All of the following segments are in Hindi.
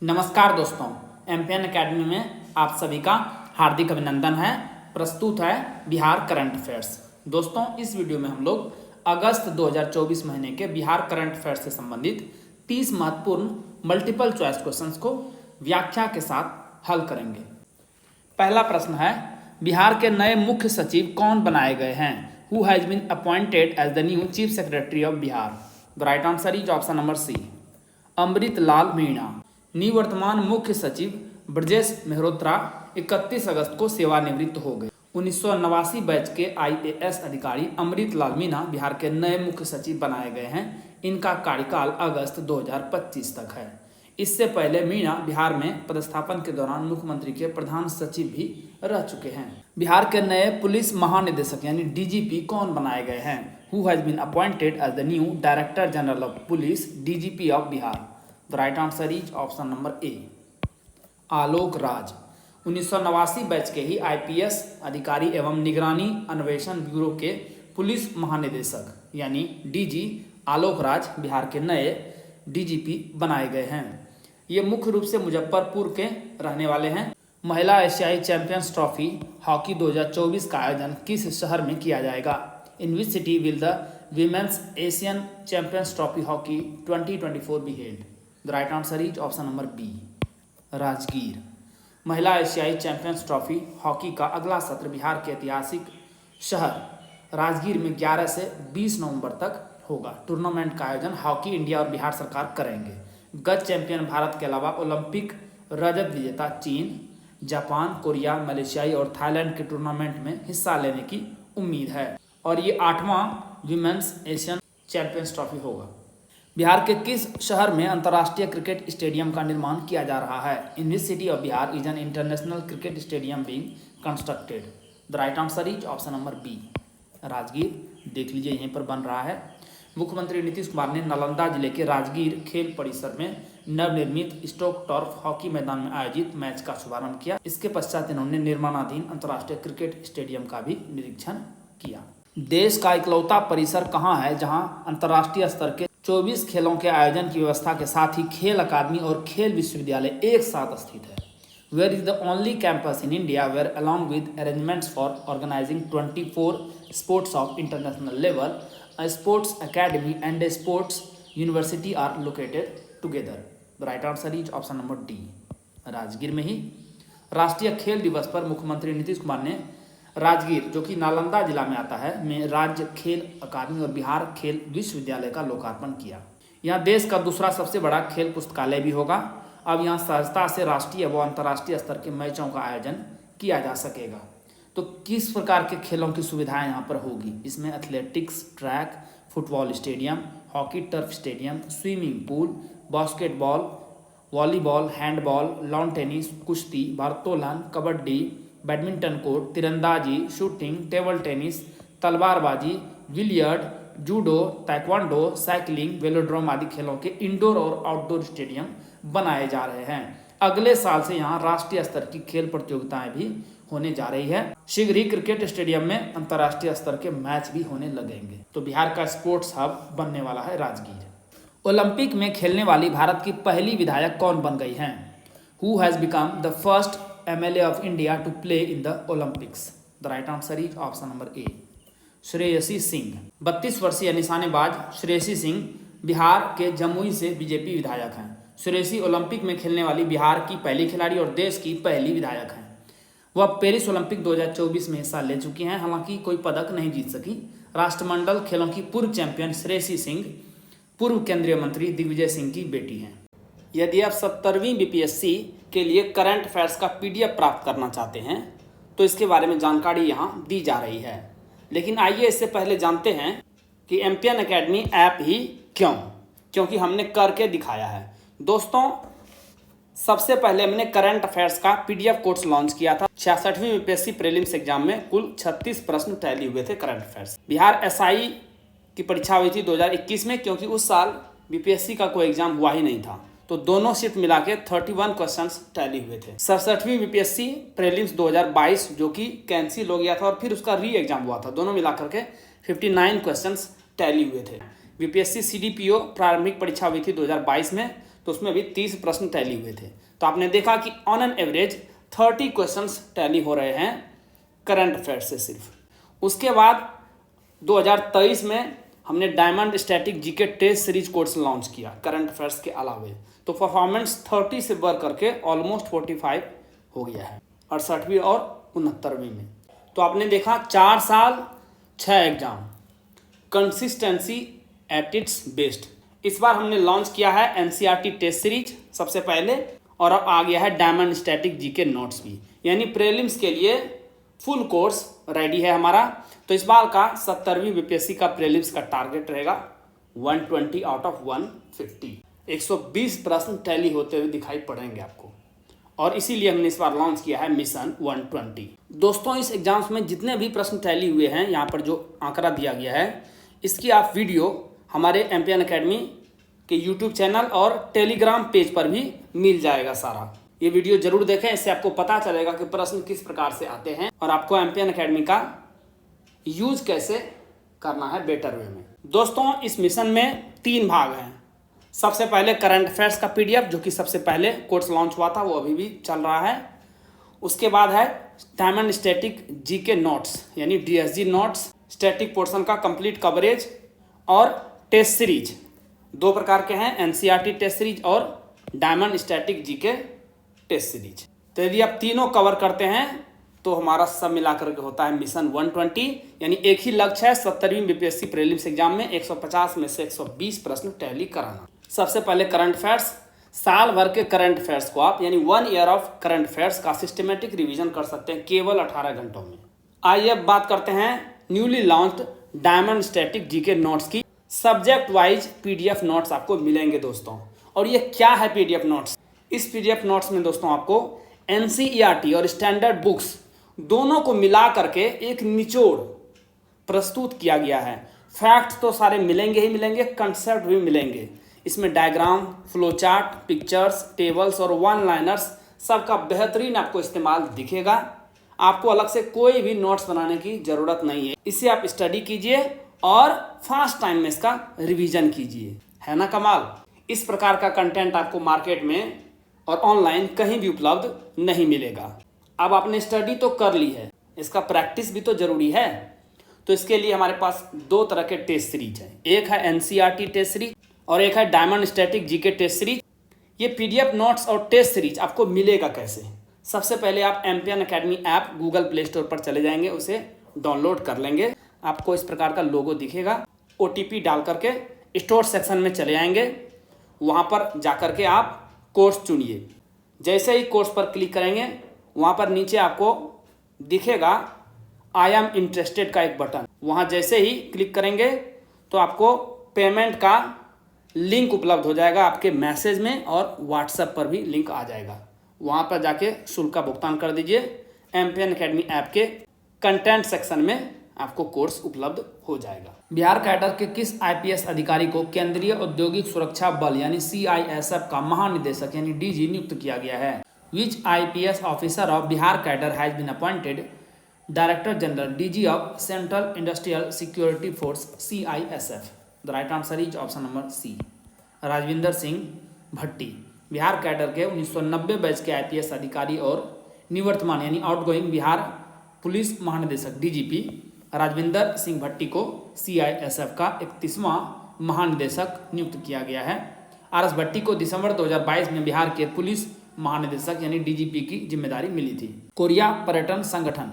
नमस्कार दोस्तों, एमपीएन एकेडमी में आप सभी का हार्दिक अभिनंदन है। प्रस्तुत है बिहार करंट अफेयर्स। दोस्तों, इस वीडियो में हम लोग अगस्त 2024 महीने के बिहार करंट अफेयर्स से संबंधित 30 महत्वपूर्ण मल्टीपल चॉइस क्वेश्चंस को व्याख्या के साथ हल करेंगे। पहला प्रश्न है, बिहार के नए मुख्य सचिव कौन बनाए गए हैं? Who has been appointed as the new chief secretary of Bihar? The right answer is option number C, Amrit Lal Meena. निवर्तमान मुख्य सचिव ब्रजेश मेहरोत्रा 31 अगस्त को सेवानिवृत्त हो गए। 1989 बैच के आईएएस अधिकारी अमृत लाल मीणा बिहार के नए मुख्य सचिव बनाए गए हैं। इनका कार्यकाल अगस्त 2025 तक है। इससे पहले मीणा बिहार में पदस्थापन के दौरान मुख्यमंत्री के प्रधान सचिव भी रह चुके हैं। बिहार के नए पुलिस महानिदेशक यानी डीजीपी कौन बनाए गए हैं? Who has been appointed as the new director general of police DGP of Bihar? The right answer is option number A, Alok Raj. 1989 batch के ही आईपीएस अधिकारी एवं निगरानी अन्वेषण ब्यूरो के पुलिस महानिदेशक यानी डीजी आलोक राज बिहार के नए डीजीपी बनाए गए हैं। ये मुख्य रूप से मुजफ्फरपुर के रहने वाले हैं। महिला एशियाई चैंपियंस ट्रॉफी हॉकी 2024 का आयोजन किस शहर में किया जाएगा? In which city will the women's Asian champions trophy hockey 2024 be held? The right answer is option number B, Rajgir. महिला एशियाई चैंपियंस ट्रॉफी हॉकी का अगला सत्र बिहार के ऐतिहासिक शहर राजगीर में 11 से 20 नवंबर तक होगा। टूर्नामेंट का आयोजन हॉकी इंडिया और बिहार सरकार करेंगे। गत चैंपियन भारत के अलावा ओलंपिक रजत विजेता चीन, जापान, कोरिया, मलेशियाई और थाईलैंड के टूर्नामेंट में हिस्सा लेने की उम्मीद है और ये 8वां विमेंस एशियन चैंपियंस ट्रॉफी होगा। बिहार के किस शहर में अंतर्राष्ट्रीय क्रिकेट स्टेडियम का निर्माण किया जा रहा है? In which city of Bihar is an international cricket stadium being constructed? The right answer is option number B, Rajgir. देख लीजिए यहीं पर बन रहा है। मुख्यमंत्री नीतीश कुमार ने नालंदा जिले के राजगीर खेल परिसर में नवनिर्मित स्टोक टर्फ हॉकी मैदान में आयोजित मैच का शुभारंभ किया। इसके पश्चात इन्होंने निर्माणाधीन अंतर्राष्ट्रीय क्रिकेट स्टेडियम का भी निरीक्षण किया। देश का इकलौता परिसर कहाँ है जहां अंतर्राष्ट्रीय स्तर के 24 खेलों के आयोजन की व्यवस्था के साथ ही खेल अकादमी और खेल विश्वविद्यालय एक साथ स्थित है? Where is the only campus in India where, along with arrangements for organizing 24 sports of international level, a sports academy and a sports university are located together? The right answer is option number D, Rajgir में ही। राष्ट्रीय खेल दिवस पर मुख्यमंत्री नीतीश कुमार ने राजगीर, जो कि नालंदा जिला में आता है, में राज्य खेल अकादमी और बिहार खेल विश्वविद्यालय का लोकार्पण किया। यहाँ देश का दूसरा सबसे बड़ा खेल पुस्तकालय भी होगा। अब यहाँ सहजता से राष्ट्रीय व अंतर्राष्ट्रीय स्तर के मैचों का आयोजन किया जा सकेगा। तो किस प्रकार के खेलों की सुविधाएं यहाँ पर होगी? इसमें athletics track, football stadium, hockey turf stadium, swimming pool, basketball, volleyball, handball, lawn tennis, कुश्ती, भारोत्तोलन, कबड्डी, बैडमिंटन कोर्ट, तीरंदाजी, शूटिंग, टेबल टेनिस, तलवारबाजी, billiard, judo, taekwondo, cycling, velodrome आदि खेलों के इंडोर और आउटडोर स्टेडियम बनाए जा रहे हैं। अगले साल से यहाँ राष्ट्रीय स्तर की खेल प्रतियोगिताएं भी होने जा रही है। शीघ्र ही क्रिकेट स्टेडियम में अंतर्राष्ट्रीय स्तर के मैच भी होने लगेंगे। तो बिहार का स्पोर्ट्स हब बनने वाला है राजगीर। ओलंपिक में खेलने वाली भारत की पहली विधायक कौन बन गई हैं? Who has become the first MLA of India to play in the Olympics? The right answer is option number A, Shreyasi Singh. 32 वर्षीय निशानेबाज श्रेयसी सिंह बिहार के जमुई से बीजेपी विधायक हैं। श्रेयसी ओलंपिक में खेलने वाली बिहार की पहली खिलाड़ी और देश की पहली विधायक हैं। वह पेरिस ओलंपिक 2024 में हिस्सा ले चुकी हैं, हालांकि कोई पदक नहीं जीत सकी। राष्ट्रमंडल खेलों की पूर्व चैंपियन श्रेयसी सिंह पूर्व केंद्रीय मंत्री दिग्विजय सिंह की बेटी हैं। यदि आप 70वीं बीपीएससी के लिए करंट अफेयर्स का पीडीएफ प्राप्त करना चाहते हैं तो इसके बारे में जानकारी यहाँ दी जा रही है। लेकिन आइए इससे पहले जानते हैं कि एमपीएन एकेडमी ऐप ही क्यों, क्योंकि हमने करके दिखाया है। दोस्तों, सबसे पहले हमने करंट अफेयर्स का पीडीएफ कोर्स लॉन्च किया था। 66वीं बीपीएससी प्रीलिम्स एग्जाम में कुल 36 प्रश्न टैली हुए थे करंट अफेयर्स। बिहार एसआई की परीक्षा हुई थी 2021 में, क्योंकि उस साल बीपीएससी का कोई एग्जाम हुआ ही नहीं था, तो दोनों शिफ्ट मिला के 31 क्वेश्चंस टैली हुए थे। 67वीं बीपीएससी प्रीलिम्स 2022 जो कि कैंसिल हो गया था और फिर उसका री एग्जाम हुआ था, दोनों मिलाकर के 59 क्वेश्चंस टैली हुए थे। बीपीएससी सीडीपीओ प्रारंभिक परीक्षा हुई थी 2022 में, तो उसमें भी 30 प्रश्न टैली हुए थे। तो आपने देखा कि on an average 30 questions tally हो रहे हैं करंट अफेयर्स से सिर्फ। उसके बाद 2023 में हमने diamond static GK test series course launch किया करंट अफेयर्स के अलावे। तो परफॉर्मेंस 30 से बढ़ करके ऑलमोस्ट 45 हो गया है 68वीं और 69वीं में। तो आपने देखा 4 साल 6 exam, consistency at its best. इस बार हमने लॉन्च किया है एनसीईआरटी टेस्ट सीरीज सबसे पहले, और अब आ गया है डायमंड स्टैटिक जीके नोट्स भी, यानी प्रीलिम्स के लिए फुल कोर्स रेडी है हमारा। तो इस बार का 70वीं बीपीएससी का प्रीलिम्स का टारगेट रहेगा 120 आउट ऑफ 150। 120 प्रश्न टैली होते हुए दिखाई पड़ेंगे आपको, और इसीलिए हमने इस बार लॉन्च किया है मिशन 120। दोस्तों, इस एग्जाम्स में जितने भी प्रश्न टैली हुए हैं, यहाँ पर जो आंकड़ा दिया गया है, इसकी आप वीडियो हमारे एमपीएन एकेडमी के यूट्यूब चैनल और टेलीग्राम पेज पर भी मिल जाएगा सारा। ये वीडियो जरूर देखें, इससे आपको पता चलेगा कि प्रश्न किस प्रकार से आते हैं और आपको एमपीएन एकेडमी का यूज कैसे करना है बेटर वे में। दोस्तों, इस मिशन में 3 भाग हैं। सबसे पहले करंट अफेयर्स का पीडीएफ, जो कि सबसे पहले कोर्स लॉन्च हुआ था, वो अभी भी चल रहा है। उसके बाद है डायमंड स्टैटिक जीके नोट्स, यानी डीएसजी नोट्स, स्टैटिक पोर्शन का कंप्लीट कवरेज, और टेस्ट सीरीज। 2 प्रकार के हैं, एनसीईआरटी टेस्ट सीरीज और diamond static GK test series. तो यदि आप तीनों कवर करते हैं तो हमारा सब मिलाकर के होता है मिशन 120, यानी एक ही लक्ष्य है 70वीं बीपीएससी प्रीलिम्स एग्जाम में 150 में से 120 प्रश्न टैली कराना। सबसे पहले करंट अफेयर्स, साल भर के करंट अफेयर्स को आप, यानी 1 ईयर ऑफ करंट अफेयर्स का सिस्टमेटिक रिवीजन कर सकते हैं केवल 18 घंटों में। आइए अब बात करते हैं newly launched diamond static GK notes की। सब्जेक्ट वाइज पीडीएफ नोट्स आपको मिलेंगे दोस्तों। और ये क्या है पीडीएफ नोट्स? इस पीडीएफ नोट्स में दोस्तों आपको एनसीईआरटी और स्टैंडर्ड बुक्स दोनों को मिला करके एक निचोड़ प्रस्तुत किया गया है। फैक्ट्स तो सारे मिलेंगे ही मिलेंगे, कंसेप्ट भी मिलेंगे। इसमें diagram, flow chart, pictures, tables और वन लाइनर्स सबका बेहतरीन आपको इस्तेमाल दिखेगा। आपको अलग से कोई भी नोट्स बनाने की ज़रूरत नहीं है। इसे आप स्टडी कीजिए और फास्ट टाइम में इसका रिवीजन कीजिए, है ना कमाल। इस प्रकार का कंटेंट आपको मार्केट में और ऑनलाइन कहीं भी उपलब्ध नहीं मिलेगा। अब आपने स्टडी तो कर ली है, इसका प्रैक्टिस भी तो जरूरी है। तो इसके लिए हमारे पास 2 तरह के टेस्ट सीरीज है, एक है एनसीईआरटी टेस्ट सीरीज और एक है diamond static GK test series. ये पीडीएफ नोट्स और टेस्ट सीरीज आपको मिलेगा कैसे? सबसे पहले आप MPN academy app Google Play Store पर चले जाएंगे, उसे डाउनलोड कर लेंगे। आपको इस प्रकार का लोगो दिखेगा। ओटीपी डाल करके स्टोर सेक्शन में चले आएंगे, वहाँ पर जा करके आप कोर्स चुनिए। जैसे ही कोर्स पर क्लिक करेंगे, वहाँ पर नीचे आपको दिखेगा आई एम इंटरेस्टेड का एक बटन। वहाँ जैसे ही क्लिक करेंगे तो आपको पेमेंट का लिंक उपलब्ध हो जाएगा आपके मैसेज में, और व्हाट्सएप पर भी लिंक आ जाएगा। वहाँ पर जाके शुल्क का भुगतान कर दीजिए। एमपीएन एकेडमी ऐप के कंटेंट सेक्शन में आपको कोर्स उपलब्ध हो जाएगा। बिहार कैडर के किस आईपीएस अधिकारी को केंद्रीय औद्योगिक सुरक्षा बल यानी सीआईएसएफ का महानिदेशक यानी डीजी नियुक्त किया गया है? Which IPS officer of Bihar cadre has been appointed Director General DG of Central Industrial Security Force CISF? The right answer is option number C. Rajwinder Singh Bhatti Bihar cadre के 1990 बैच के आईपीएस अधिकारी और निवर्तमान यानी आउटगोइंग बिहार पुलिस महानिदेशक डीजीपी राजविंदर सिंह भट्टी को सीआईएसएफ का 31वां महानिदेशक नियुक्त किया गया है। आरएस भट्टी को दिसंबर 2022 में बिहार के पुलिस महानिदेशक यानी डीजीपी की जिम्मेदारी मिली थी। कोरिया पर्यटन संगठन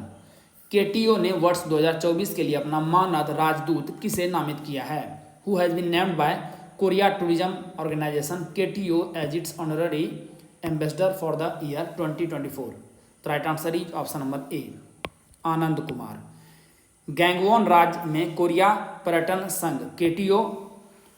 केटीओ ने वर्ष 2024 के लिए अपना मानद राजदूत किसे नामित किया है? Who has been named by Korea tourism organisation KTO as its honorary ambassador for the year 2024? The right answer is option number A, Anand Kumar. Gangwon राज्य में कोरिया पर्यटन संघ केटीओ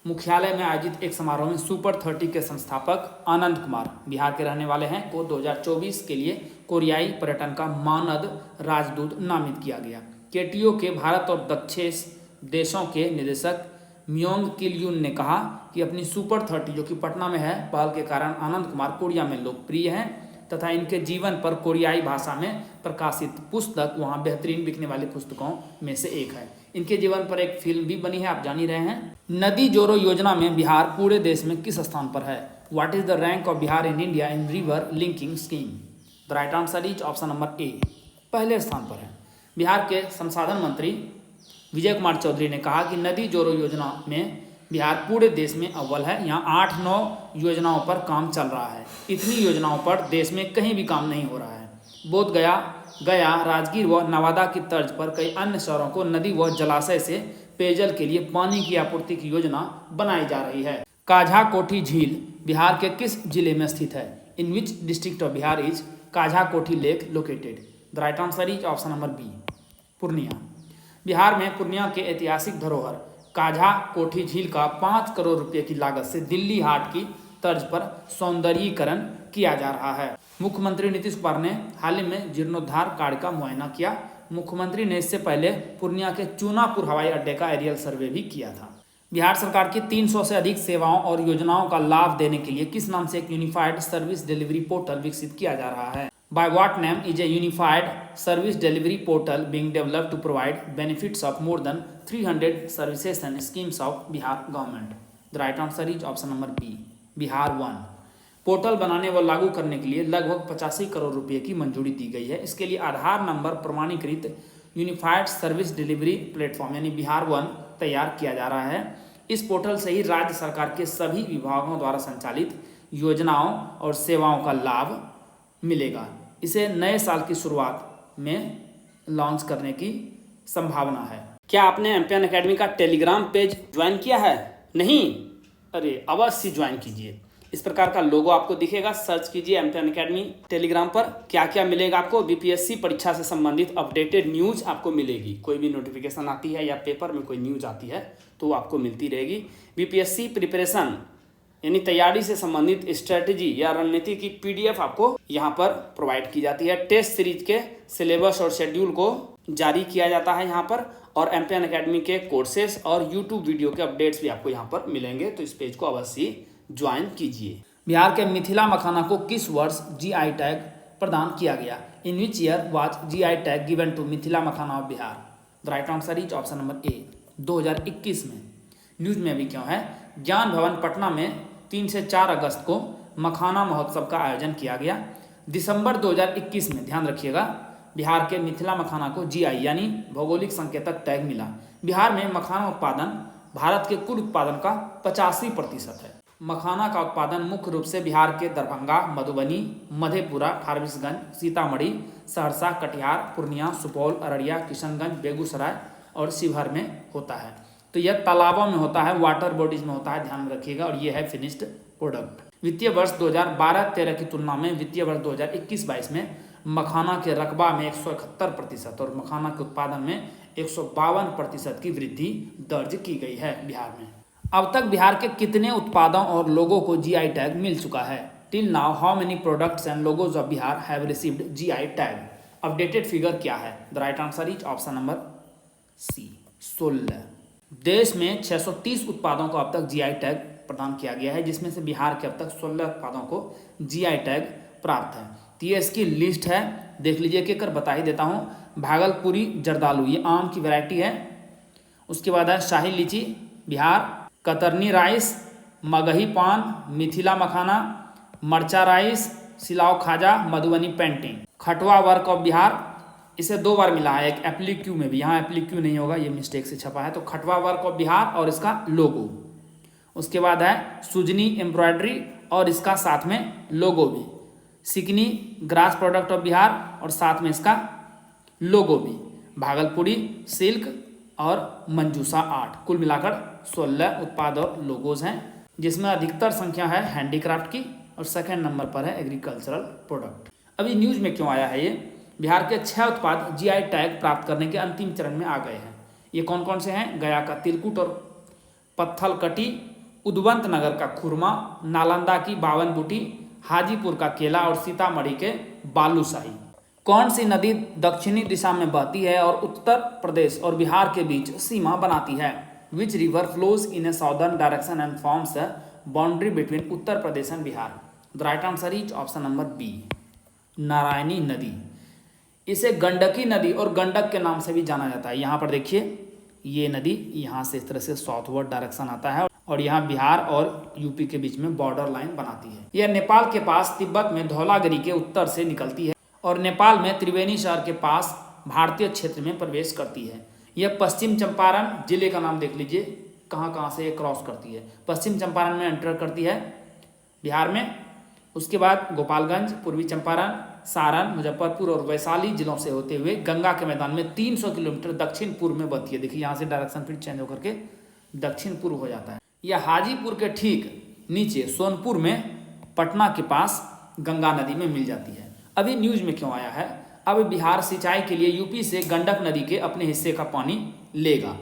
मुख्यालय में आयोजित एक समारोह में सुपर 30 के संस्थापक आनंद कुमार बिहार के रहने वाले हैं को 2024 के लिए कोरियाई पर्यटन का मानद राजदूत नामित किया गया। केटीओ के भारत और दक्षिण देशों के निदेशक म्योंग किल यून ने कहा कि अपनी सुपर 30 जो कि पटना में है पहल के कारण आनंद कुमार कोरिया में लोकप्रिय हैं तथा इनके जीवन पर कोरियाई भाषा में प्रकाशित पुस्तक वहाँ बेहतरीन बिकने वाली पुस्तकों में से एक है। इनके जीवन पर एक फिल्म भी बनी है, आप जान ही रहे हैं। नदी जोड़ो योजना में बिहार पूरे देश में किस स्थान पर है? What is the rank of Bihar in India in river linking scheme? The right answer is option number ए, पहले स्थान पर है। बिहार के संसाधन मंत्री विजय कुमार चौधरी ने कहा कि नदी जोड़ो योजना में बिहार पूरे देश में अव्वल है। यहाँ 8-9 योजनाओं पर काम चल रहा है। इतनी योजनाओं पर देश में कहीं भी काम नहीं हो रहा है। बोध गया, राजगीर व नवादा की तर्ज पर कई अन्य शहरों को नदी व जलाशय से पेयजल के लिए पानी की आपूर्ति की योजना बनाई जा रही है। काझा कोठी झील बिहार के किस जिले में स्थित है? In which district of Bihar is Kajha Kothi lake located? The right answer is option number B, Purnia. Bihar में पूर्णिया के ऐतिहासिक धरोहर काझा कोठी झील का 5 करोड़ रुपए की लागत से दिल्ली हाट की तर्ज पर सौंदर्यीकरण किया जा रहा है। मुख्यमंत्री नीतीश कुमार ने हाल ही में जीर्णोद्धार कार्य का मुआयना किया। मुख्यमंत्री ने इससे पहले पूर्णिया के चूनापुर हवाई अड्डे का एरियल सर्वे भी किया था। बिहार सरकार की 300 से अधिक सेवाओं और योजनाओं का लाभ देने के लिए किस नाम से एक यूनिफाइड सर्विस डिलीवरी पोर्टल विकसित किया जा रहा है? By what name is a unified service delivery portal being developed to provide benefits of more than 300 services and schemes of Bihar government? The right answer is option number B, Bihar 1। Portal बनाने व लागू करने के लिए लगभग 85 करोड़ रुपए की मंजूरी दी गई है। इसके लिए आधार नंबर प्रमाणीकृत यूनिफाइड सर्विस डिलीवरी प्लेटफॉर्म यानी बिहार 1 तैयार किया जा रहा है। इस पोर्टल से ही राज्य सरकार के सभी विभागों द्वारा संचालित योजनाओं और सेवाओं का लाभ मिलेगा। इसे नए साल की शुरुआत में लॉन्च करने की संभावना है। क्या आपने एमपीएन एकेडमी का टेलीग्राम पेज ज्वाइन किया है? नहीं? अरे अवश्य ज्वाइन कीजिए। इस प्रकार का लोगो आपको दिखेगा, सर्च कीजिए एमपीएन एकेडमी टेलीग्राम पर। क्या क्या मिलेगा आपको? बीपीएससी परीक्षा से संबंधित अपडेटेड न्यूज आपको मिलेगी। कोई भी नोटिफिकेशन आती है या पेपर में कोई न्यूज आती है तो आपको मिलती रहेगी। बीपीएससी प्रिपरेशन यानी तैयारी से संबंधित स्ट्रेटजी या रणनीति की पीडीएफ आपको यहाँ पर प्रोवाइड की जाती है। टेस्ट सीरीज के सिलेबस और शेड्यूल को जारी किया जाता है यहाँ पर, और एमपीएन एकेडमी के कोर्सेज और यूट्यूब वीडियो के अपडेट्स भी आपको यहाँ पर मिलेंगे। तो इस पेज को अवश्य ज्वाइन कीजिए। बिहार के मिथिला मखाना को किस वर्ष जीआई टैग प्रदान किया गया? In which year was GI tag given to Mithila makhana of Bihar? The right answer is option number A, 2021 में। न्यूज में अभी क्यों है? ज्ञान भवन पटना में 3 से 4 अगस्त को मखाना महोत्सव का आयोजन किया गया। दिसंबर 2021 में, ध्यान रखिएगा, बिहार के मिथिला मखाना को जीआई यानी भौगोलिक संकेतक टैग मिला। बिहार में मखाना उत्पादन भारत के कुल उत्पादन का 85% है। मखाना का उत्पादन मुख्य रूप से बिहार के दरभंगा, मधुबनी, मधेपुरा, फारबिसगंज, सीतामढ़ी, सहरसा, कटिहार, पूर्णिया, सुपौल, अररिया, किशनगंज, बेगूसराय और शिवहर में होता है। तो यह तालाबों में होता है, वाटर बॉडीज में होता है, ध्यान रखिएगा। और यह है फिनिश्ड प्रोडक्ट। वित्तीय वर्ष 2012-13 की तुलना में वित्तीय वर्ष 2021-22 में मखाना के रकबा में 171% और मखाना के उत्पादन में 152% की वृद्धि दर्ज की गई है बिहार में। अब तक बिहार के कितने उत्पादों और लोगों को जीआई टैग मिल चुका है? Till now how many products and logos of Bihar have received GI tag? Updated figure क्या है? The right answer is option number C, 16। देश में 630 उत्पादों को अब तक जीआई टैग प्रदान किया गया है, जिसमें से बिहार के अब तक 16 उत्पादों को जीआई टैग प्राप्त है। तो ये इसकी लिस्ट है, देख लीजिए कि कर बता ही देता हूँ। भागलपुरी जर्दालू, ये आम की वैरायटी है। उसके बाद है शाही लीची बिहार, कतरनी राइस, मगही पान, मिथिला मखाना, मरचा rice, Silao khaja, Madhubani painting. Khatwa work of Bihar, इसे 2 बार मिला है, एक एप्लीक्यू में भी, यहाँ एप्लीक्यू नहीं होगा, ये मिस्टेक से छपा है। तो खटवा वर्क ऑफ बिहार और इसका लोगो। उसके बाद है सुजनी एम्ब्रॉयडरी और इसका साथ में लोगो भी। Sikni grass product of Bihar और साथ में इसका लोगो भी। भागलपुरी सिल्क और मंजूसा आर्ट। कुल मिलाकर 16 उत्पाद और लोगोज हैं, जिसमें अधिकतर संख्या है हैंडीक्राफ्ट की और सेकंड नंबर पर है एग्रीकल्चरल प्रोडक्ट। अभी न्यूज में क्यों आया है ये? बिहार के 6 उत्पाद जीआई टैग प्राप्त करने के अंतिम चरण में आ गए हैं। ये कौन कौन से हैं? गया का तिलकुट और पत्थलकटी, उद्वंत नगर का खुरमा, नालंदा की बावन बूटी, हाजीपुर का केला और सीतामढ़ी के बालूशाही। कौन सी नदी दक्षिणी दिशा में बहती है और उत्तर प्रदेश और बिहार के बीच सीमा बनाती है? Which river flows in a southern direction and forms a boundary between Uttar Pradesh and Bihar? The right answer is option number B, Narayani नदी। इसे गंडकी नदी और गंडक के नाम से भी जाना जाता है। यहाँ पर देखिए, ये नदी यहाँ से इस तरह से साउथवर्ड डायरेक्शन आता है और यहाँ बिहार और यूपी के बीच में बॉर्डर लाइन बनाती है। यह नेपाल के पास तिब्बत में धौलागिरी के उत्तर से निकलती है और नेपाल में त्रिवेणी शहर के पास भारतीय क्षेत्र में प्रवेश करती है। यह पश्चिम चंपारण जिले का नाम देख लीजिए, कहाँ कहाँ से ये क्रॉस करती है। पश्चिम चंपारण में एंटर करती है बिहार में, उसके बाद गोपालगंज, पूर्वी चंपारण, सारण, मुजफ्फरपुर और वैशाली जिलों से होते हुए गंगा के मैदान में 300 किलोमीटर दक्षिण पूर्व में बहती है। देखिए यहाँ से डायरेक्शन फिर चेंज होकर के दक्षिण पूर्व हो जाता है। यह हाजीपुर के ठीक नीचे सोनपुर में पटना के पास गंगा नदी में मिल जाती है। अभी न्यूज में क्यों आया है, अब बिहार सिंचाई के लिए यूपी से गंडक नदी के अपने हिस्से का पानी लेगा।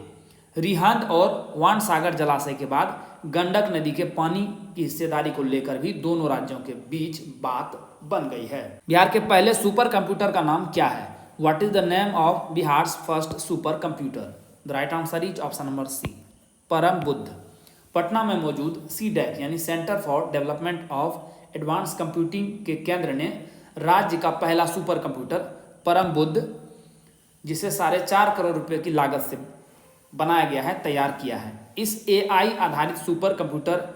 रिहंद और वाण सागर जलाशय के बाद गंडक नदी के पानी की हिस्सेदारी को लेकर भी दोनों राज्यों के बीच बात बन गई है। बिहार के पहले सुपर कंप्यूटर का नाम क्या है? What is the name of Bihar first super computer? The right answer is option number C, Param Buddha. Patna में मौजूद CDEC यानी centre for development of advance computing के केंद्र ने राज्य का पहला सुपर कंप्यूटर परम बुद्ध, जिसे 4.5 करोड़ रुपए की लागत से बनाया गया है, तैयार किया है। इस AI आधारित सुपर कंप्यूटर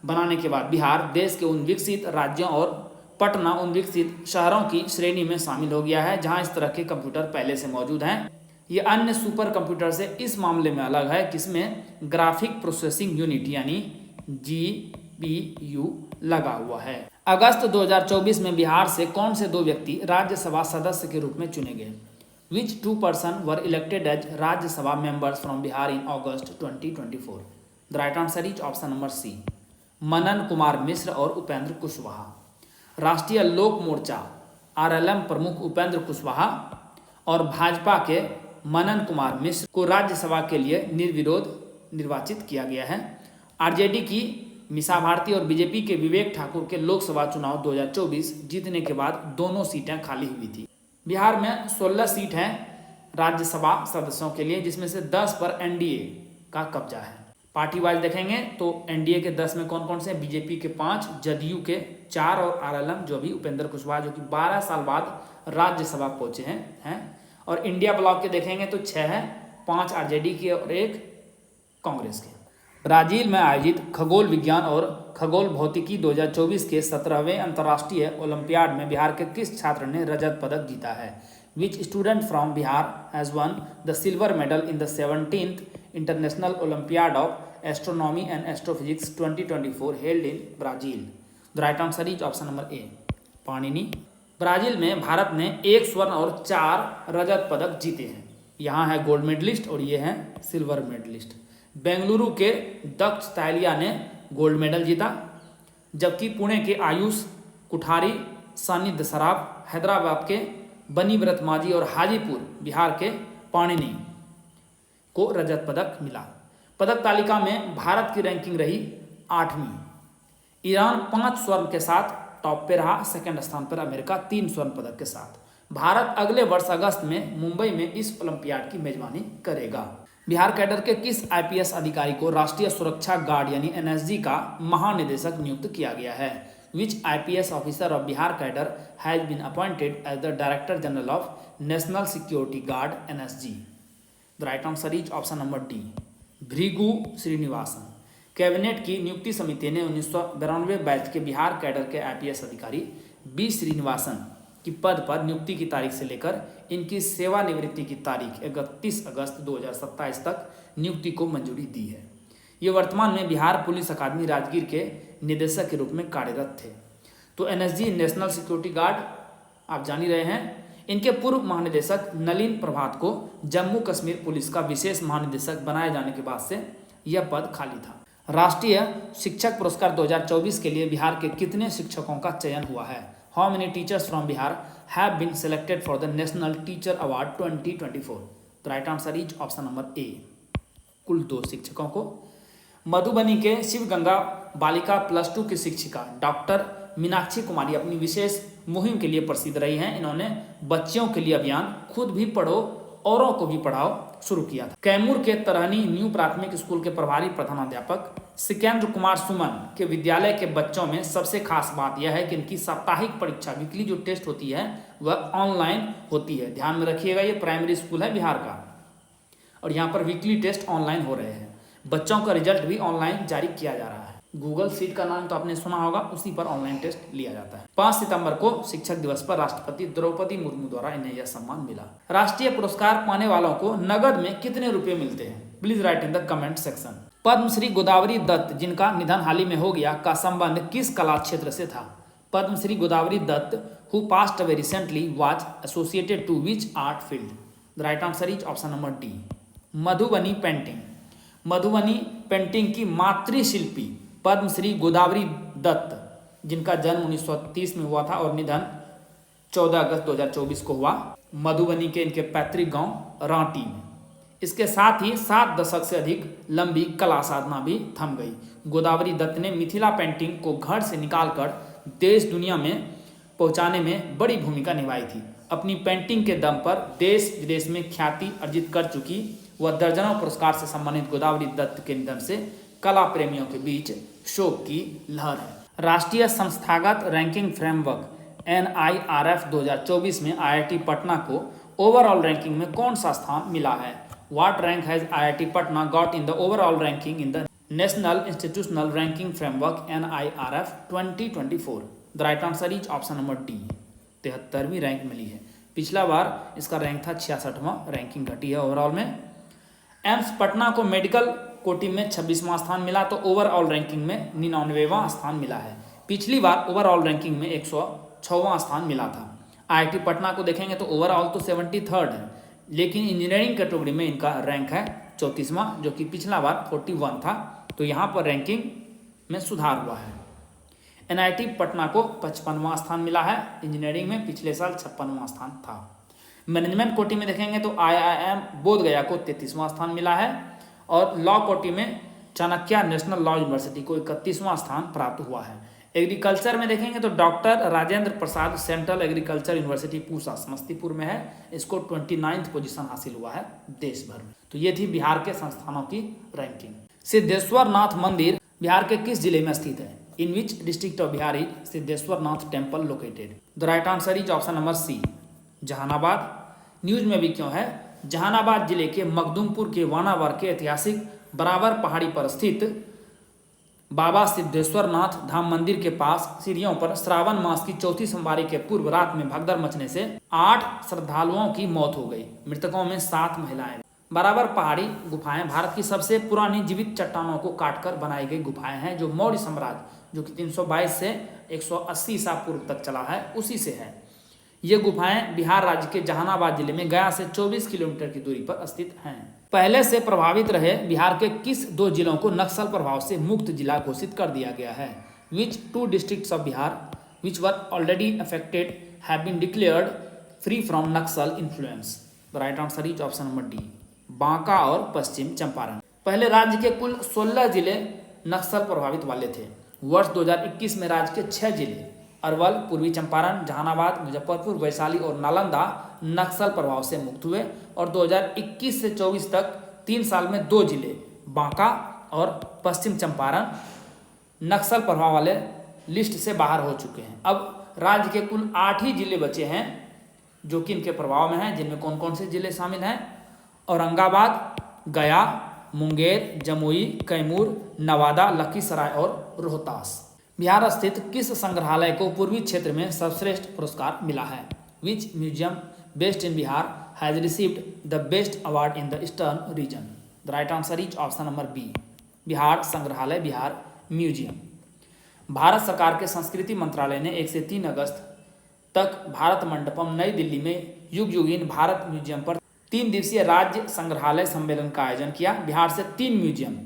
बनाने के बाद बिहार देश के उन विकसित राज्यों और पटना उन विकसित शहरों की श्रेणी में शामिल हो गया है जहां इस तरह के कंप्यूटर पहले से मौजूद हैं। ये अन्य सुपर कंप्यूटर से इस मामले में अलग है कि इसमें ग्राफिक प्रोसेसिंग यूनिट यानी GPU लगा हुआ है। अगस्त 2024 में बिहार से कौन से 2 व्यक्ति राज्यसभा सदस्य के रूप में चुने गए? Which 2 persons were elected as Rajya Sabha members from Bihar in August 2024? The right answer is option number C, Manan Kumar Mishra और उपेंद्र कुशवाहा। राष्ट्रीय लोक मोर्चा RLM प्रमुख उपेंद्र कुशवाहा और भाजपा के मनन कुमार मिश्र को राज्यसभा के लिए निर्विरोध निर्वाचित किया गया है। RJD की मीसा भारती और बीजेपी के विवेक ठाकुर के लोकसभा चुनाव 2024 जीतने के बाद दोनों सीटें खाली हुई थी। बिहार में 16 सीट हैं राज्यसभा सदस्यों के लिए, जिसमें से 10 पर NDA का कब्जा है। पार्टी वाइज देखेंगे तो NDA के 10 में कौन कौन से? बीजेपी के 5, जदयू के 4 और RLM जो भी उपेंद्र कुशवाहा जो कि 12 साल बाद राज्यसभा पहुंचे हैं। और इंडिया ब्लॉक के देखेंगे तो 6 है, 5 RJD के और 1 कांग्रेस के। ब्राजील में आयोजित खगोल विज्ञान और खगोल भौतिकी 2024 के 17वें अंतर्राष्ट्रीय ओलंपियाड में बिहार के किस छात्र ने रजत पदक जीता है? Which student from Bihar has won the silver medal in the 17th International Olympiad of Astronomy and Astrophysics 2024 held in Brazil? The right answer is option number A, Panini. Brazil में भारत ने 1 स्वर्ण और 4 रजत पदक जीते हैं। यहाँ है गोल्ड मेडलिस्ट और ये है सिल्वर मेडलिस्ट। बेंगलुरु के दक्ष तालिया ने गोल्ड मेडल जीता, जबकि पुणे के आयुष कुठारी, सानिध्य सराफ, हैदराबाद के बनी व्रत माझी और हाजीपुर बिहार के पाणिनि को रजत पदक मिला। पदक तालिका में भारत की रैंकिंग रही 8वीं। ईरान 5 स्वर्ण के साथ टॉप पे रहा, सेकंड स्थान पर अमेरिका 3 स्वर्ण पदक के साथ। भारत अगले वर्ष अगस्त में मुंबई में इस ओलंपियाड की मेजबानी करेगा। बिहार कैडर के किस IPS अधिकारी को राष्ट्रीय सुरक्षा गार्ड यानी NSG का महानिदेशक नियुक्त किया गया है? Which IPS officer of Bihar cadre has been appointed as the director general of national security guard NSG? The right answer is option number D, Bhrigu Srinivasan. Cabinet की नियुक्ति समिति ने 1992 बैच के बिहार कैडर के IPS अधिकारी B श्रीनिवासन की पद पर नियुक्ति की तारीख से लेकर इनकी सेवानिवृत्ति की तारीख 31 अगस्त 2027 तक नियुक्ति को मंजूरी दी है। ये वर्तमान में बिहार पुलिस अकादमी राजगीर के निदेशक के रूप में कार्यरत थे। तो NSG नेशनल सिक्योरिटी गार्ड आप जान ही रहे हैं। इनके पूर्व महानिदेशक नलिन प्रभात को जम्मू कश्मीर पुलिस का विशेष महानिदेशक बनाए जाने के बाद से यह पद खाली था। राष्ट्रीय शिक्षक पुरस्कार 2024 के लिए बिहार के कितने शिक्षकों का चयन हुआ है? How many teachers from Bihar have been selected for the National Teacher Award 2024? The right answer is option number A, कुल 2 शिक्षकों को। मधुबनी के शिव गंगा बालिका +2 की शिक्षिका डॉक्टर मीनाक्षी कुमारी अपनी विशेष मुहिम के लिए प्रसिद्ध रही हैं। इन्होंने बच्चियों के लिए अभियान खुद भी पढ़ो औरों को भी पढ़ाओ शुरू किया था। कैमूर के तरहनी न्यू प्राथमिक स्कूल के प्रभारी प्रधानाध्यापक सिकेंद्र कुमार सुमन के विद्यालय के बच्चों में सबसे खास बात यह है कि इनकी साप्ताहिक परीक्षा वीकली जो टेस्ट होती है वह ऑनलाइन होती है। ध्यान में रखिएगा, ये प्राइमरी स्कूल है बिहार का और यहाँ पर वीकली टेस्ट ऑनलाइन हो रहे हैं। बच्चों का रिजल्ट भी ऑनलाइन जारी किया जा रहा है। गूगल सीट का नाम तो आपने सुना होगा, उसी पर ऑनलाइन टेस्ट लिया जाता है। 5 सितंबर को शिक्षक दिवस पर राष्ट्रपति द्रौपदी मुर्मू द्वारा इन्हें यह सम्मान मिला। राष्ट्रीय पुरस्कार पाने वालों को नगद में कितने रुपए मिलते हैं? Please write in the comment section. Padma Shri Godavari Dutt, जिनका निधन हाल ही में हो गया, का संबंध किस कला क्षेत्र से था? Padma Shri Godavari Dutt, who passed away recently, was associated to which art field? The right answer is option number D. Madhubani painting. Madhubani painting की मातृशिल्पी पद्मश्री गोदावरी दत्त, जिनका जन्म 1930 में हुआ था और निधन 14 अगस्त 2024 को हुआ, मधुबनी के इनके पैतृक गांव रांटी में। इसके साथ ही 7 दशक से अधिक लंबी कला साधना भी थम गई। गोदावरी दत्त ने मिथिला पेंटिंग को घर से निकालकर देश दुनिया में पहुंचाने में बड़ी भूमिका निभाई थी। अपनी पेंटिंग के दम पर देश विदेश में ख्याति अर्जित कर चुकी वह दर्जनों पुरस्कार से सम्मानित गोदावरी दत्त के निधन से कला प्रेमियों के बीच शोक की लहर है। राष्ट्रीय संस्थागत रैंकिंग फ्रेमवर्क NIRF 2024 में IIT पटना को ओवरऑल रैंकिंग में कौन सा स्थान मिला है? What rank has IIT Patna got in the overall ranking in the National Institutional Ranking Framework NIRF 2024? The right answer is option number D. 73वीं रैंक मिली है। पिछला बार इसका रैंक था 66वां, रैंकिंग घटी है ओवरऑल में। एम्स पटना को मेडिकल कोटि में 26वां स्थान मिला, तो ओवरऑल रैंकिंग में 99वां स्थान मिला है। पिछली बार ओवरऑल रैंकिंग में 106वां स्थान मिला था। IIT पटना को देखेंगे तो ओवरऑल तो 73rd है, लेकिन इंजीनियरिंग कैटेगरी में इनका रैंक है 34वां, जो कि पिछला बार 41 था, तो यहाँ पर रैंकिंग में सुधार हुआ है। NIT पटना को 55वां स्थान मिला है इंजीनियरिंग में, पिछले साल 56वां स्थान था। मैनेजमेंट कोटि में देखेंगे तो IIM बोधगया को 33वां स्थान मिला है, और लॉ कोटि में चाणक्य नेशनल लॉ यूनिवर्सिटी को 31वां स्थान प्राप्त हुआ है। एग्रीकल्चर में देखेंगे तो doctor Rajendra Prasad central agriculture university Pusa Samastipur में है, इसको 29th पोजीशन हासिल हुआ है देश भर में। तो ये थी बिहार के संस्थानों की रैंकिंग। सिद्धेश्वर नाथ मंदिर बिहार के किस जिले में स्थित है? In which district of Bihar is Siddheshwar Nath temple located? The right answer is option number C, Jehanabad. News में भी क्यों है? जहानाबाद जिले के मखदुमपुर के वानावर के ऐतिहासिक बराबर पहाड़ी पर स्थित बाबा सिद्धेश्वर नाथ धाम मंदिर के पास सीढ़ियों पर श्रावण मास की चौथी सोमवारी के पूर्व रात में भगदड़ मचने से 8 श्रद्धालुओं की मौत हो गई। मृतकों में 7 महिलाएं। बराबर पहाड़ी गुफाएं भारत की सबसे पुरानी जीवित चट्टानों को काटकर बनाई गई गुफाएं हैं, जो मौर्य साम्राज्य, जो कि 322 से 180 ईसा पूर्व तक चला है, उसी से है। ये गुफाएं बिहार राज्य के जहानाबाद जिले में गया से 24 किलोमीटर की दूरी पर स्थित हैं। पहले से प्रभावित रहे बिहार के किस 2 जिलों को नक्सल प्रभाव से मुक्त जिला घोषित कर दिया गया है? Which 2 districts of Bihar which were already affected have been declared free from Naxal influence? The right answer is option number D, Banka और पश्चिम चंपारण। पहले राज्य के कुल 16 जिले नक्सल प्रभावित वाले थे। वर्ष 2021 में राज्य के 6 जिले अरवल, पूर्वी चंपारण, जहानाबाद, मुजफ्फरपुर, वैशाली और नालंदा नक्सल प्रभाव से मुक्त हुए, और 2021 से 24 तक 3 साल में 2 जिले बांका और पश्चिम चंपारण नक्सल प्रभाव वाले लिस्ट से बाहर हो चुके हैं। अब राज्य के कुल 8 ही जिले बचे हैं जो कि इनके प्रभाव में हैं, जिनमें कौन कौन से जिले शामिल हैं? औरंगाबाद, गया, मुंगेर, जमुई, कैमूर, नवादा, लखीसराय और रोहतास। बिहार स्थित किस संग्रहालय को पूर्वी क्षेत्र में सर्वश्रेष्ठ पुरस्कार मिला है? Which museum based in Bihar has received the best award in the eastern region? The right answer is option number B, Bihar संग्रहालय, बिहार म्यूजियम। भारत सरकार के संस्कृति मंत्रालय ने 1 से 3 अगस्त तक भारत मंडपम नई दिल्ली में युग युगीन भारत म्यूजियम पर 3 दिवसीय राज्य संग्रहालय सम्मेलन का आयोजन किया। बिहार से 3 museum,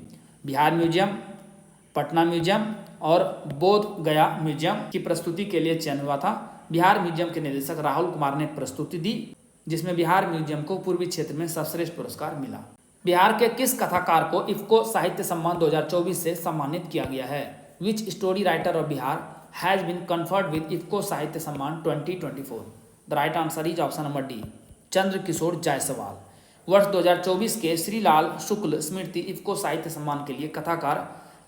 Bihar museum, Patna museum और बोध गया म्यूजियम की प्रस्तुति के लिए चयन हुआ था। बिहार म्यूजियम के निदेशक राहुल कुमार ने प्रस्तुति दी, जिसमें बिहार म्यूजियम को पूर्वी क्षेत्र में सर्वश्रेष्ठ पुरस्कार मिला। बिहार के किस कथाकार को इफ्को साहित्य सम्मान 2024 से सम्मानित किया गया है? Which story writer of Bihar has been conferred with IFFCO Sahitya Samman 2024? The right answer is option number D, Chandrakishore Jaiswal. वर्ष 2024 के श्रीलाल शुक्ल स्मृति इफ्को साहित्य सम्मान के लिए कथाकार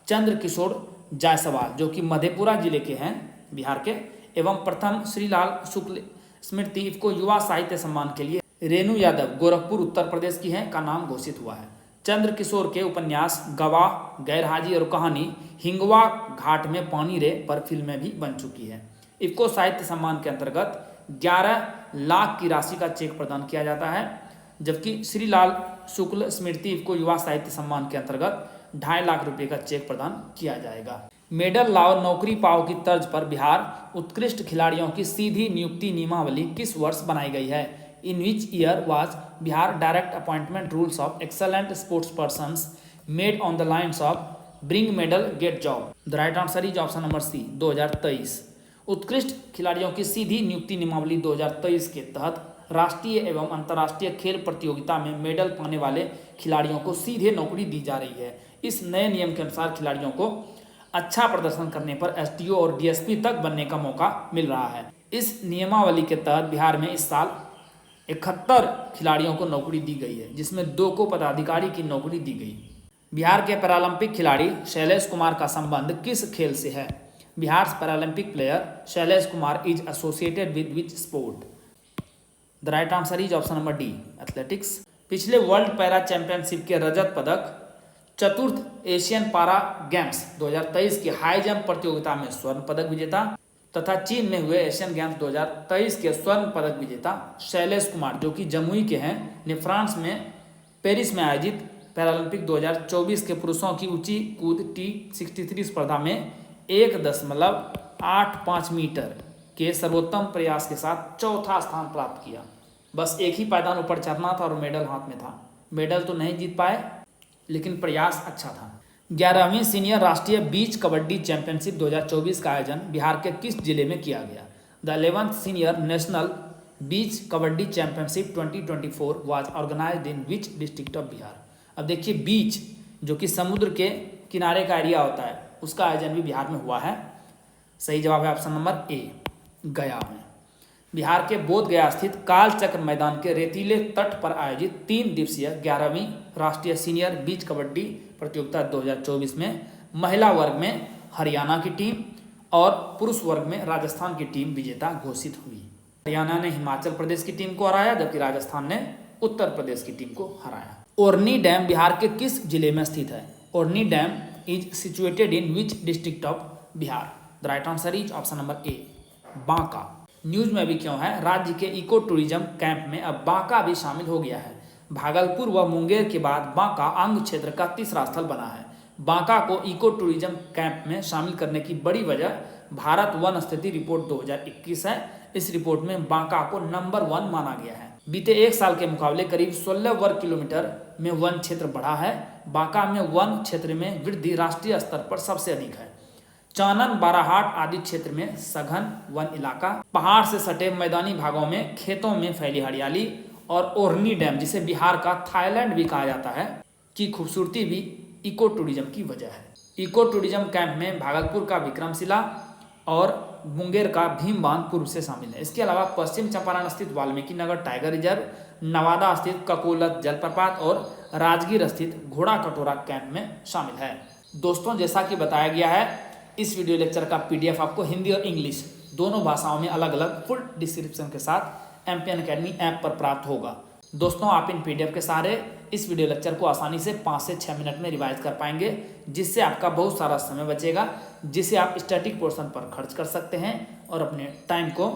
चंद्रकिशोर जायसवाल, जो कि मधेपुरा जिले के हैं बिहार के, एवं प्रथम श्रीलाल शुक्ल स्मृति इफ्को युवा साहित्य सम्मान के लिए रेणु यादव गोरखपुर उत्तर प्रदेश की हैं का नाम घोषित हुआ है। चंद्र किशोर के उपन्यास गवाह, गैरहाजिर और कहानी हिंगवा घाट में पानी रे पर फिल्में भी बन चुकी है। इफ्को साहित्य सम्मान के अंतर्गत 11 लाख की राशि का चेक प्रदान किया जाता है, जबकि श्रीलाल शुक्ल स्मृति इफ्को युवा साहित्य सम्मान के अंतर्गत 2.5 लाख रुपए का चेक प्रदान किया जाएगा। मेडल लाओ नौकरी पाओ की तर्ज पर बिहार उत्कृष्ट खिलाड़ियों की सीधी नियुक्ति नियमावली किस वर्ष बनाई गई है? In which year was Bihar direct appointment rules of excellent sports persons made on the lines of bring medal get job? The right answer is option number C, 2023। उत्कृष्ट खिलाड़ियों की सीधी नियुक्ति नियमावली 2023 के तहत राष्ट्रीय एवं अंतर्राष्ट्रीय खेल प्रतियोगिता में मेडल पाने वाले खिलाड़ियों को सीधे नौकरी दी जा रही है। इस नए नियम के अनुसार खिलाड़ियों को अच्छा प्रदर्शन करने पर एसडीओ और डीएसपी तक बनने का मौका मिल रहा है। इस नियमावली के तहत बिहार में इस साल 71 खिलाड़ियों को नौकरी दी गई है, जिसमें 2 को पदाधिकारी की नौकरी दी गई। बिहार के पैरालंपिक खिलाड़ी शैलेश कुमार का संबंध किस खेल से है? Bihar Paralympic player Shailesh Kumar is associated with which sport? The right answer is option number D, athletics. पिछले वर्ल्ड पैरा चैंपियनशिप के रजत पदक, चतुर्थ एशियन पारा गेम्स 2023 की हाई जंप प्रतियोगिता में स्वर्ण पदक विजेता तथा चीन में हुए एशियन गेम्स 2023 के स्वर्ण पदक विजेता शैलेश कुमार, जो कि जमुई के हैं, ने फ्रांस में पेरिस में आयोजित पैरालंपिक 2024 के पुरुषों की ऊंची कूद T63 स्पर्धा में 1.85 मीटर के सर्वोत्तम प्रयास के साथ चौथा स्थान प्राप्त किया। बस एक ही पायदान ऊपर चढ़ना था और मेडल हाथ में था। मेडल तो नहीं जीत पाए, लेकिन प्रयास अच्छा था। 11वीं सीनियर राष्ट्रीय बीच कबड्डी चैंपियनशिप 2024 का आयोजन बिहार के किस जिले में किया गया? The 11th senior national beach kabaddi championship 2024 was organised in which district of Bihar? अब देखिए, बीच जो कि समुद्र के किनारे का एरिया होता है, उसका आयोजन भी बिहार में हुआ है। सही जवाब है ऑप्शन नंबर ए, गया में। बिहार के बोध गया स्थित कालचक्र मैदान के रेतीले तट पर आयोजित 3 दिवसीय 11वीं राष्ट्रीय सीनियर बीच कबड्डी प्रतियोगिता 2024 में महिला वर्ग में हरियाणा की टीम और पुरुष वर्ग में राजस्थान की टीम विजेता घोषित हुई। हरियाणा ने हिमाचल प्रदेश की टीम को हराया, जबकि राजस्थान ने उत्तर प्रदेश की टीम को हराया। ओरनी डैम बिहार के किस जिले में स्थित है? Orni dam is situated in which district of Bihar? The right answer is option number A, Banka. News में भी क्यों है? राज्य के इको टूरिज्म कैंप में अब बांका भी शामिल हो गया है। भागलपुर व मुंगेर के बाद बांका अंग क्षेत्र का तीसरा स्थल बना है। बांका को इको टूरिज्म कैंप में शामिल करने की बड़ी वजह भारत वन स्थिति रिपोर्ट 2021 है। इस रिपोर्ट में बांका को नंबर 1 माना गया है। बीते 1 साल के मुकाबले करीब 16 वर्ग किलोमीटर में वन क्षेत्र बढ़ा है। बांका में वन क्षेत्र में वृद्धि राष्ट्रीय स्तर पर सबसे अधिक है। चानन, बाराहाट आदि क्षेत्र में सघन वन इलाका, पहाड़ से सटे मैदानी भागों में खेतों में फैली हरियाली और ओरनी डैम, जिसे बिहार का थाईलैंड भी कहा जाता है, की खूबसूरती भी इको टूरिज्म की वजह है। इको टूरिज्म कैंप में भागलपुर का विक्रमशिला और मुंगेर का भीम बांध पूर्व से शामिल है। इसके अलावा पश्चिम चंपारण स्थित वाल्मीकि नगर टाइगर रिजर्व, नवादा स्थित ककोलत जलप्रपात और राजगीर स्थित घोड़ा कटोरा कैंप में शामिल है। दोस्तों, जैसा कि बताया गया है, इस वीडियो लेक्चर का पीडीएफ आपको हिंदी और इंग्लिश दोनों भाषाओं में अलग अलग फुल डिस्क्रिप्शन के साथ एमपीएन अकेडमी ऐप पर प्राप्त होगा। दोस्तों, आप इन पीडीएफ के सहारे इस वीडियो लेक्चर को आसानी से 5 से 6 मिनट में रिवाइज कर पाएंगे, जिससे आपका बहुत सारा समय बचेगा, जिसे आप स्टैटिक पोर्शन पर खर्च कर सकते हैं और अपने टाइम को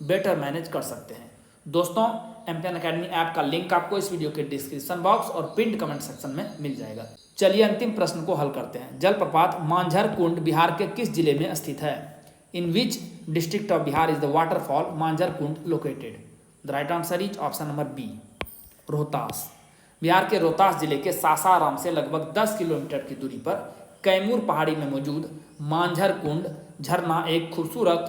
बेटर मैनेज कर सकते हैं। दोस्तों, एमपीएन अकेडमी ऐप का लिंक आपको इस वीडियो के डिस्क्रिप्शन बॉक्स और पिंड कमेंट सेक्शन में मिल जाएगा। चलिए अंतिम प्रश्न को हल करते हैं। जलप्रपात मांझर कुंड बिहार के किस जिले में स्थित है? In which district of Bihar is the waterfall Manjhar Kund located? The right answer is option number B, Rohtas. Bihar के रोहतास जिले के सासाराम से लगभग 10 किलोमीटर की दूरी पर कैमूर पहाड़ी में मौजूद मांझर कुंड झरना एक खूबसूरत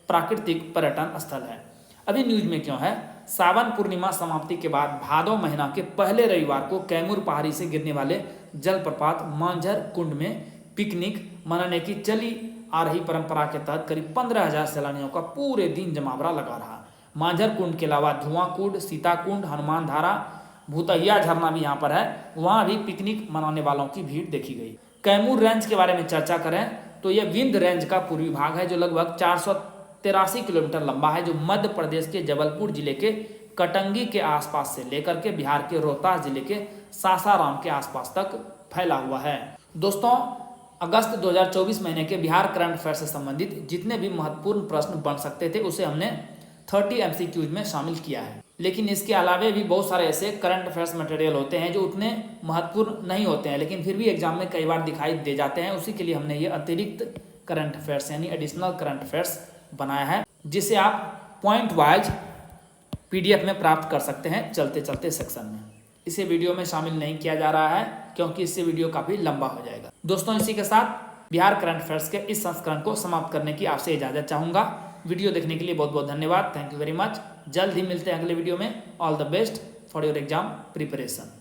प्राकृतिक पर्यटन स्थल है। अभी न्यूज में क्यों है? सावन पूर्णिमा समाप्ति के बाद भादो महीना के पहले रविवार को कैमूर पहाड़ी से गिरने वाले जलप्रपात मांझर कुंड में पिकनिक मनाने की चली आ रही परंपरा के तहत करीब 15,000 सैलानियों का पूरे दिन जमावड़ा लगा रहा। मांझर कुंड के अलावा धुआं कुंड, सीता कुंड, हनुमान धारा, भूतहिया झरना भी यहाँ पर है। वहाँ भी पिकनिक मनाने वालों की भीड़ देखी गई। कैमूर रेंज के बारे में चर्चा करें तो यह विंध्य रेंज का पूर्वी भाग है, जो लगभग 483 किलोमीटर लंबा है, जो मध्य प्रदेश के जबलपुर जिले के कटंगी के आसपास से लेकर के बिहार के रोहतास जिले के सासाराम के आसपास तक फैला हुआ है। दोस्तों, अगस्त 2024 महीने के बिहार करंट अफेयर से संबंधित जितने भी महत्वपूर्ण प्रश्न बन सकते थे उसे हमने 30 MCQs में शामिल किया है। लेकिन इसके अलावा भी बहुत सारे ऐसे करंट अफेयर्स मटेरियल होते हैं जो उतने महत्वपूर्ण नहीं होते हैं, लेकिन फिर भी एग्जाम में कई बार दिखाई दे जाते हैं। उसी के लिए हमने ये अतिरिक्त करंट अफेयर्स यानी एडिशनल करंट अफेयर्स बनाया है, जिसे आप पॉइंट वाइज PDF में प्राप्त कर सकते हैं चलते चलते सेक्शन में। इसे वीडियो में शामिल नहीं किया जा रहा है क्योंकि इससे वीडियो काफ़ी लंबा हो जाएगा। दोस्तों, इसी के साथ बिहार करंट अफेयर्स के इस संस्करण को समाप्त करने की आपसे इजाज़त चाहूँगा। वीडियो देखने के लिए बहुत बहुत धन्यवाद। Thank you very much. जल्द ही मिलते हैं अगले वीडियो में। All the best for your exam preparation.